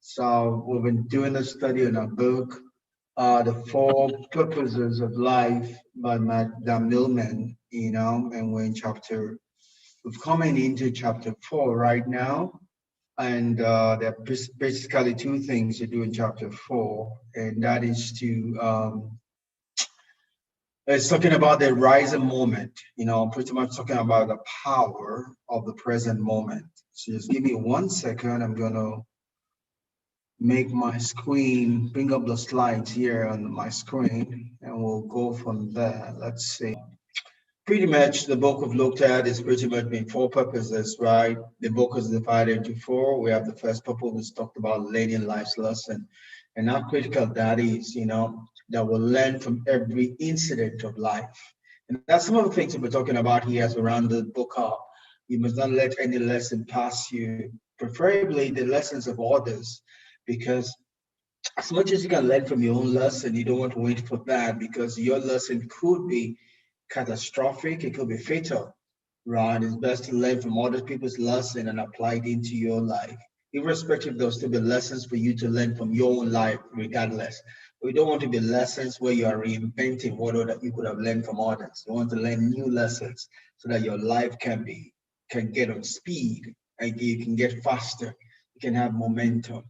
So we've been doing a study on a book, The Four Purposes of Life by Madame Millman, and we've coming into chapter 4 right now. And there are basically two things to do in chapter 4, and that is it's talking about the rising moment, pretty much talking about the power of the present moment. So just give me 1 second. I'm going to make my screen, bring up the slides here on my screen, and we'll go from there. Let's see. Pretty much the book we've looked at is pretty much been four purposes, right? The book is divided into four. We have the first purpose, which talked about learning life's lesson and how critical that is, that we'll learn from every incident of life. And that's some of the things we're talking about here as we round the book up. You must not let any lesson pass you, preferably the lessons of others, because as much as you can learn from your own lesson, you don't want to wait for that, because your lesson could be catastrophic, it could be fatal, right? It's best to learn from other people's lesson and apply it into your life. Irrespective, there'll still be lessons for you to learn from your own life, regardless. We don't want to be lessons where you are reinventing what you could have learned from others. You want to learn new lessons so that your life can get on speed, and you can get faster, you can have momentum,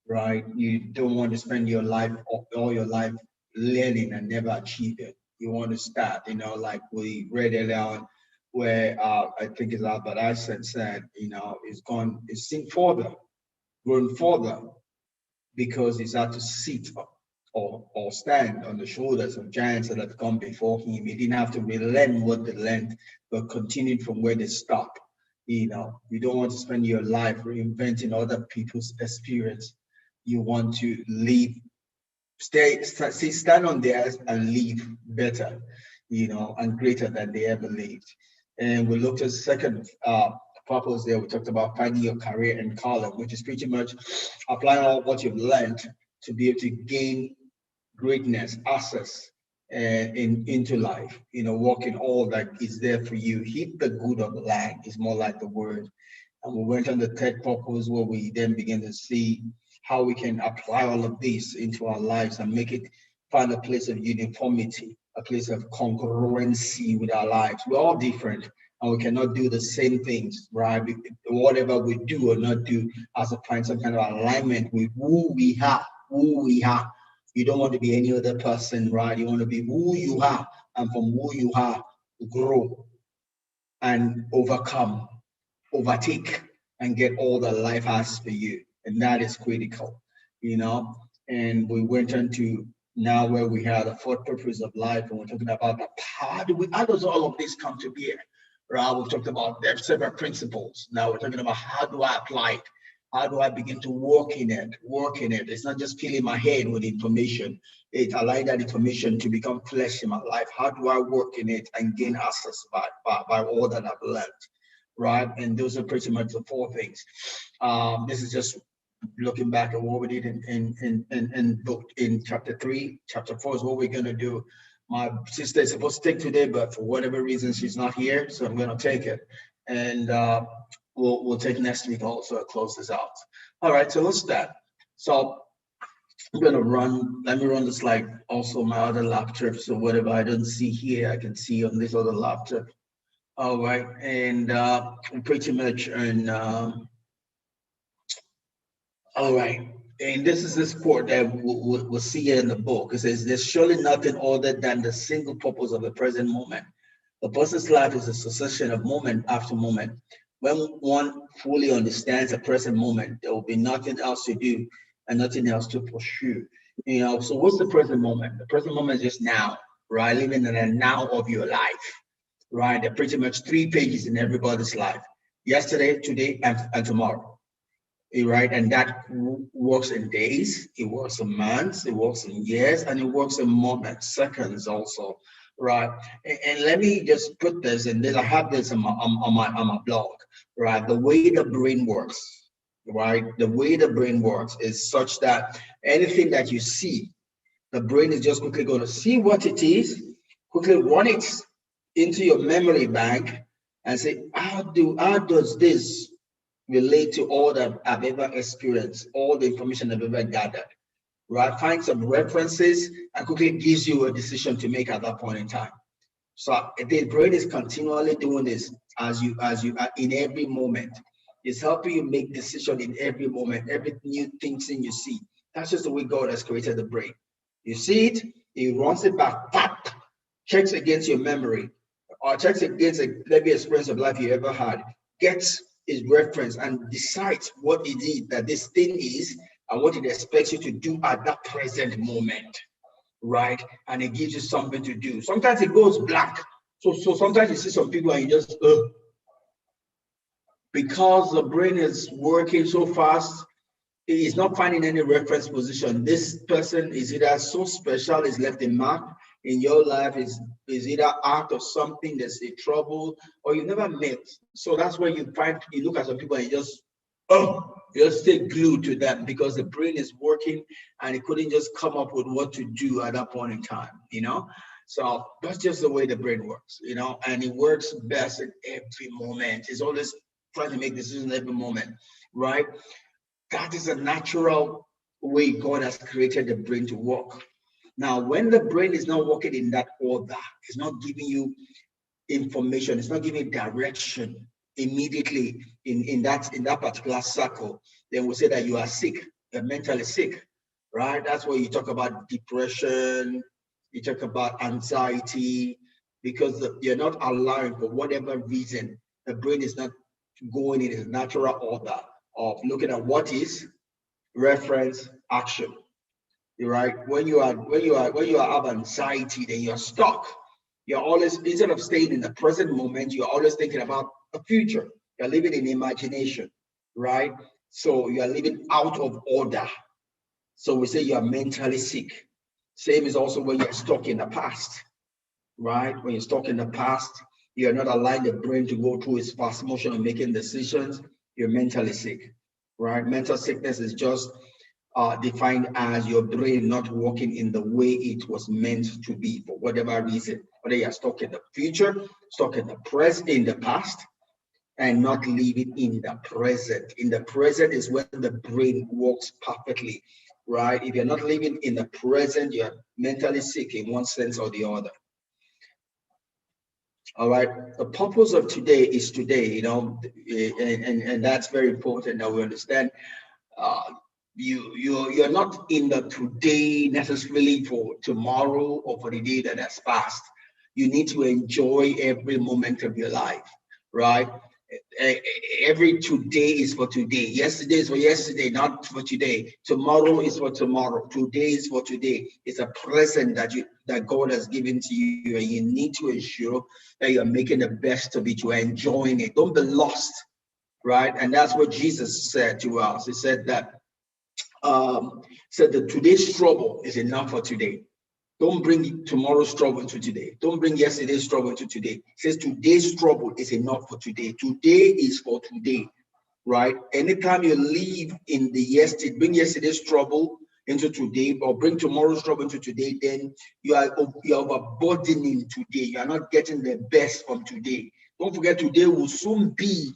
right? You don't want to spend your life, all your life, learning and never achieve it. You want to start, like we read earlier on, where I think it's Albert Einstein said, it's seen further, grown further, because he's had to sit or stand on the shoulders of giants that have come before him. He didn't have to relearn what they learned, but continued from where they stopped. You don't want to spend your life reinventing other people's experience. You want to live, stand on theirs and live better, and greater than they ever lived. And we looked at the second purpose there. We talked about finding your career and calling, which is pretty much applying all what you've learned to be able to gain greatness, access into life, working all that is there for you. Hit the good of the land is more like the word. And we went on the third purpose, where we then begin to see how we can apply all of this into our lives and find a place of uniformity, a place of congruency with our lives. We're all different, and we cannot do the same things, right? Whatever we do or not do has to find some kind of alignment with who we are. You don't want to be any other person, right? You want to be who you are, and from who you are, grow and overcome, overtake, and get all that life has for you. And that is critical, And we went into now where we had the fourth purpose of life, and we're talking about the power. How does all of this come to bear? Right? We've talked about there are several principles. Now we're talking about how do I apply it? How do I begin to work in it? It's not just filling my head with information. It's allowing that information to become flesh in my life. How do I work in it and gain access by all that I've learned? Right? And those are pretty much the four things. This is just looking back at what we did in chapter 3. Chapter 4 is what we're going to do. My sister is supposed to take today, but for whatever reason, she's not here, so I'm going to take it. And we'll take next week also to close this out. All right, so let's start. So I'm going to let me run the slide, also my other laptop, so whatever I don't see here, I can see on this other laptop. All right, and pretty much, all right, and this is this quote that we'll see here in the book. It says, "There's surely nothing other than the single purpose of the present moment. A person's life is a succession of moment after moment. When one fully understands the present moment, there will be nothing else to do and nothing else to pursue." So what's the present moment? The present moment is just now, right? Living in the now of your life, right? There are pretty much 3 pages in everybody's life: yesterday, today, and tomorrow. Right? And that works in days, it works in months, it works in years, and it works in moments, seconds also, right? And let me just put this in this. I have this on my blog, right? The way the brain works, right? The way the brain works is such that anything that you see, the brain is just quickly going to see what it is, quickly run it into your memory bank, and say, how does this relate to all that I've ever experienced, all the information I've ever gathered, right? Find some references and quickly gives you a decision to make at that point in time. So the brain is continually doing this as you are in every moment. It's helping you make decision in every moment, every new thing you see. That's just the way God has created the brain. You see it, He runs it back, pop, checks against your memory, or checks against every experience of life you ever had, gets his reference and decides what it is that this thing is and what it expects you to do at that present moment, right? And it gives you something to do. Sometimes it goes blank. So sometimes you see some people and you just because the brain is working so fast, is not finding any reference position. This person is either so special, is left a mark in your life, is either out of something, there's a trouble, or you never met. So that's where you look at some people and you just stay glued to them because the brain is working and it couldn't just come up with what to do at that point in time. So that's just the way the brain works, and it works best in every moment. It's always trying to make decisions every moment, right? That is a natural way God has created the brain to work. Now, when the brain is not working in that order, it's not giving you information, it's not giving direction immediately in that particular circle, then we'll say that you are sick, you're mentally sick, right? That's where you talk about depression, you talk about anxiety, because you're not allowing, for whatever reason, the brain is not going in its natural order of looking at what is reference action. Right? When you have anxiety, then you're stuck. You're always, instead of staying in the present moment, you're always thinking about the future. You're living in imagination, right? So you're living out of order. So we say you're mentally sick. Same is also when you're stuck in the past, right? When you're stuck in the past, you're not allowing the brain to go through its fast motion of making decisions. You're mentally sick, right? Mental sickness is just defined as your brain not working in the way it was meant to be for whatever reason. Whether you're stuck in the future, stuck in the present, in the past, and not living in the present. In the present is when the brain works perfectly, right? If you're not living in the present, you're mentally sick in one sense or the other. All right. The purpose of today is and that's very important that we understand. Uh, you're not in the today necessarily for tomorrow or for the day that has passed. You need to enjoy every moment of your life, right? Every today is for today. Yesterday is for yesterday, not for today. Tomorrow is for tomorrow. Today is for today. It's a present that God has given to you, and you need to ensure that you're making the best of it. You are enjoying it. Don't be lost, right? And that's what Jesus said to us. He said that that today's trouble is enough for today. Don't bring tomorrow's trouble into today. Don't bring yesterday's trouble into today. It says today's trouble is enough for today. Today is for today, right? Anytime you live in the yesterday, bring yesterday's trouble into today or bring tomorrow's trouble into today, then you're overburdening today. You are not getting the best from today. Don't forget, today will soon be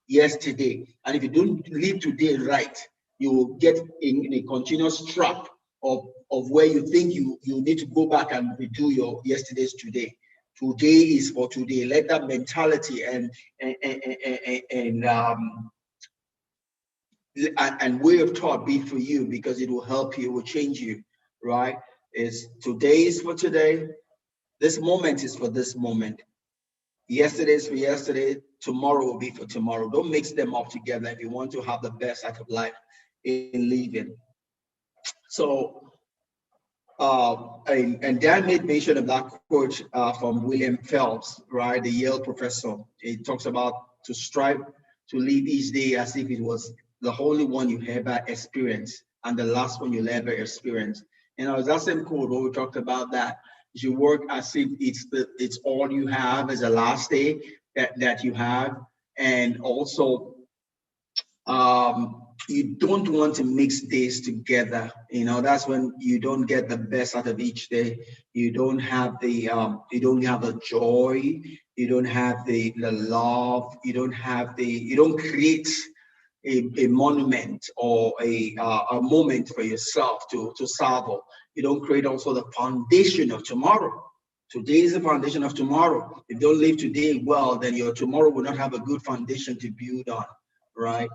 yesterday. And if you don't live today right, you will get in a continuous trap of where you think you need to go back and redo your yesterday's today. Today is for today. Let that mentality and way of thought be for you, because it will help you, it will change you, right? Is today is for today. This moment is for this moment. Yesterday is for yesterday. Tomorrow will be for tomorrow. Don't mix them up together if you want to have the best out of life in living. So and Dan made mention of that quote from William Phelps, right, the Yale professor. It talks about to strive to live each day as if it was the only one you ever experienced and the last one you'll ever experience. It's that same quote where we talked about that you work as if it's all you have as a last day that you have, and also you don't want to mix days together. That's when you don't get the best out of each day. You don't have the joy, you don't have the love, you don't create a monument or a moment for yourself to savor. You don't create also the foundation of tomorrow. Today is the foundation of tomorrow. If you don't live today well, then your tomorrow will not have a good foundation to build on, right?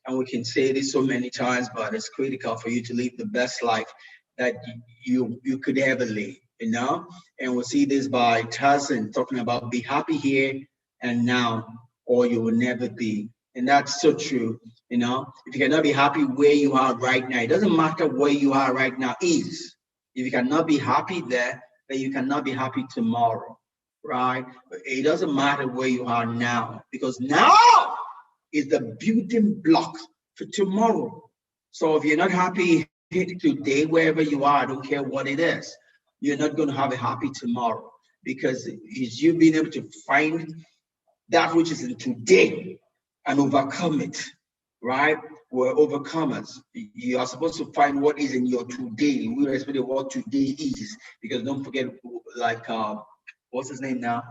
And we can say this so many times, but it's critical for you to live the best life that you could ever live, you know? And we'll see this by Tyson talking about be happy here and now, or you will never be. And that's so true, you know? If you cannot be happy where you are right now, it doesn't matter where you are right now is. If you cannot be happy there, then you cannot be happy tomorrow, right? It doesn't matter where you are now, because now is the building block for tomorrow. So if you're not happy today, wherever you are, I don't care what it is, you're not going to have a happy tomorrow, because it's you being able to find that which is in today and overcome it, right? We're overcomers. You are supposed to find what is in your today. We respect what today is, because don't forget, like, what's his name now?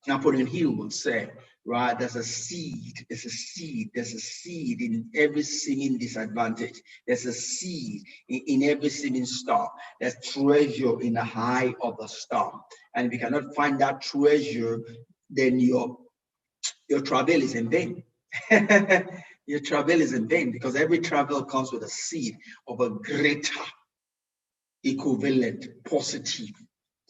Napoleon Hill would say, right? There's a seed, there's a seed in every seeming disadvantage. There's a seed in every seeming storm. There's treasure in the high of the storm. And if you cannot find that treasure, then your travel is in vain. Your travel is in vain, because every travel comes with a seed of a greater, equivalent, positive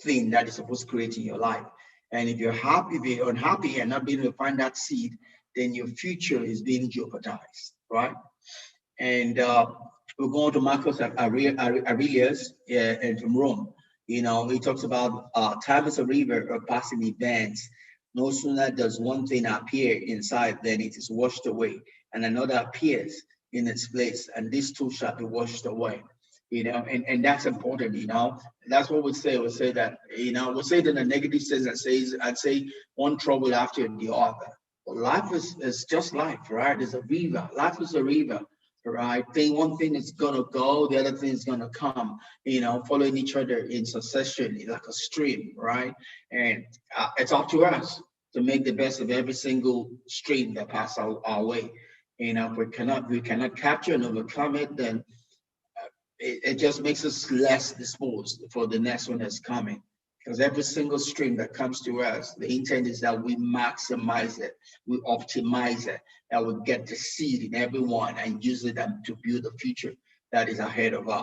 thing that is supposed to create in your life. And if you're happy, if you're unhappy and not being able to find that seed, then your future is being jeopardized, right? And we'll go on to Marcus Aurelius and from Rome. You know, he talks about time is a river of passing events. No sooner does one thing appear inside than it is washed away, and another appears in its place, and these two shall be washed away. You know, and that's important, you know. That's what we say. We say that, you know, we say it in a negative sense and says, I'd say one trouble after the other. But life is just life, right? It's a river. Life is a river, right? One thing is gonna go, the other thing is gonna come, you know, following each other in succession, like a stream, right? And it's up to us to make the best of every single stream that passes our way. You know, if we cannot capture and overcome it, then it just makes us less disposed for the next one that's coming. Because every single stream that comes to us, the intent is that we maximize it, we optimize it, that we get the seed in everyone and use it to build the future that is ahead of us.